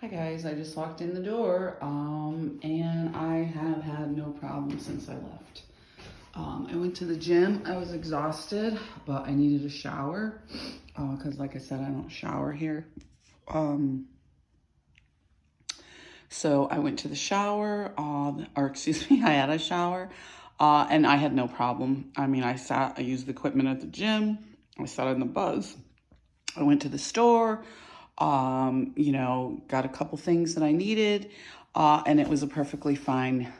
Hi guys, I just walked in the door and I have had no problem since I left. I went to the gym. I was exhausted, but I needed a shower because like I said, I don't shower here. Um, so I went to the shower, or excuse me, I had a shower and I had no problem. I mean, I used the equipment at the gym. I sat on the buzz. I went to the store, got a couple things that I needed, and it was a perfectly fine,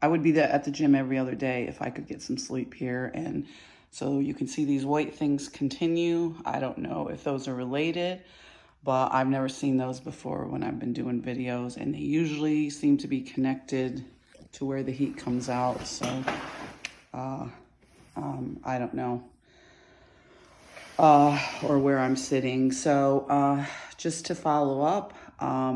I would be at the gym every other day if I could get some sleep here. And so you can see these white things continue. I don't know if those are related, but I've never seen those before when I've been doing videos, and they usually seem to be connected to where the heat comes out. So, I don't know. Or where I'm sitting. So just to follow up,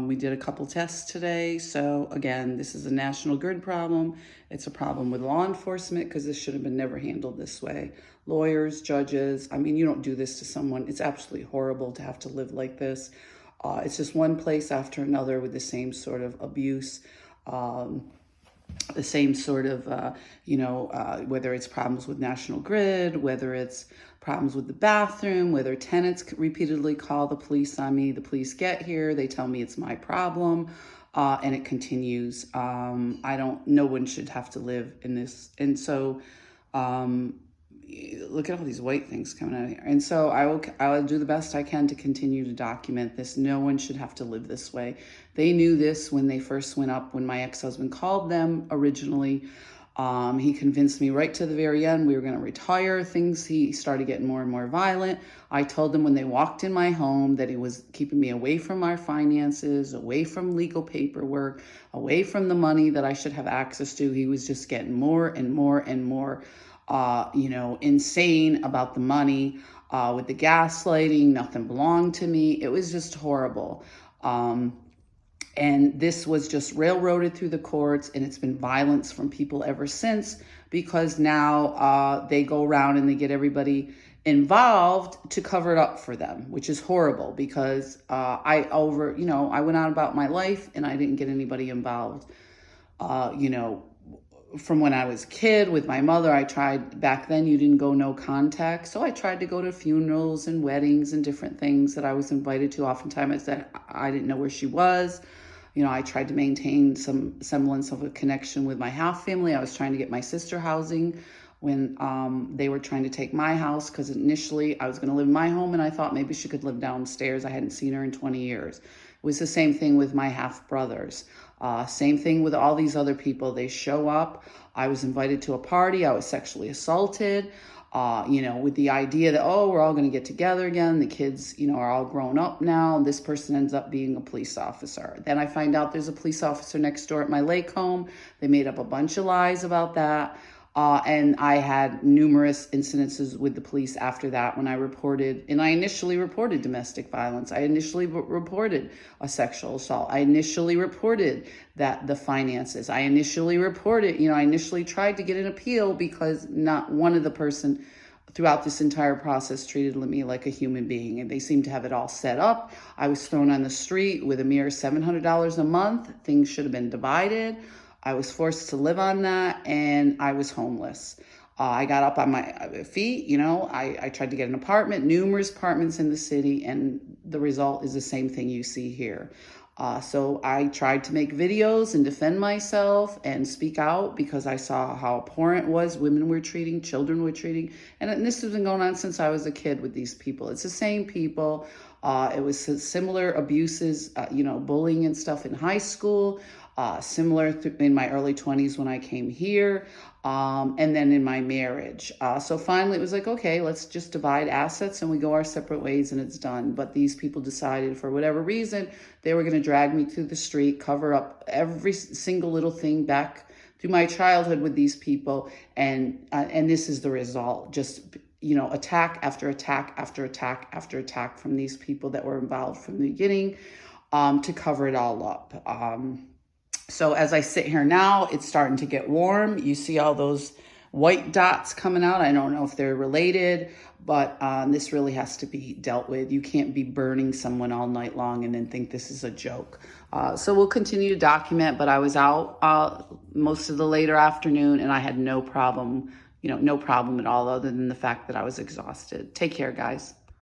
we did a couple tests today. So again, this is a national grid problem. It's a problem with law enforcement because this should have been never handled this way. Lawyers, judges, I mean, you don't do this to someone. It's absolutely horrible to have to live like this. It's just one place after another with the same sort of abuse. The same sort of, whether it's problems with National Grid, whether it's problems with the bathroom, whether tenants repeatedly call the police on me, the police get here, they tell me it's my problem, and it continues. No one should have to live in this. And so, look at all these white things coming out of here. And so I will do the best I can to continue to document this. No one should have to live this way. They knew this when they first went up, when my ex-husband called them originally. He convinced me right to the very end we were going to retire. He started getting more and more violent. I told them when they walked in my home that he was keeping me away from our finances, away from legal paperwork, away from the money that I should have access to. He was just getting more and more and more insane about the money, with the gaslighting. Nothing belonged to me. It was just horrible. And this was just railroaded through the courts, and it's been violence from people ever since, because now they go around and they get everybody involved to cover it up for them, which is horrible because I went on about my life and I didn't get anybody involved. From when I was a kid with my mother, I tried, back then you didn't go no contact. So I tried to go to funerals and weddings and different things that I was invited to. Oftentimes I didn't know where she was. I tried to maintain some semblance of a connection with my half family. I was trying to get my sister housing when they were trying to take my house, because initially I was going to live in my home and I thought maybe she could live downstairs. I hadn't seen her in 20 years. It was the same thing with my half brothers. Same thing with all these other people. They show up. I was invited to a party. I was sexually assaulted, with the idea that, oh, we're all going to get together again. The kids, are all grown up now. This person ends up being a police officer. Then I find out there's a police officer next door at my lake home. They made up a bunch of lies about that. And I had numerous incidences with the police after that when I initially reported domestic violence. I initially reported a sexual assault. I initially reported the finances. I initially tried to get an appeal because not one of the person throughout this entire process treated me like a human being, and they seemed to have it all set up. I was thrown on the street with a mere $700 a month. Things should have been divided. I was forced to live on that, and I was homeless. I got up on my feet, I tried to get an apartment, numerous apartments in the city, and the result is the same thing you see here. So I tried to make videos and defend myself and speak out because I saw how abhorrent it was women were treating, children were treating. And this has been going on since I was a kid with these people. It's the same people. It was similar abuses, bullying and stuff in high school. Similar in my early 20s when I came here, and then in my marriage. So finally it was like, okay, let's just divide assets and we go our separate ways and it's done. But these people decided for whatever reason, they were going to drag me through the street, cover up every single little thing back through my childhood with these people. And this is the result. Just attack after attack after attack after attack from these people that were involved from the beginning, to cover it all up. So as I sit here now, it's starting to get warm. You see all those white dots coming out. I don't know if they're related, but this really has to be dealt with. You can't be burning someone all night long and then think this is a joke. So we'll continue to document, but I was out most of the later afternoon and I had no problem, no problem at all other than the fact that I was exhausted. Take care, guys.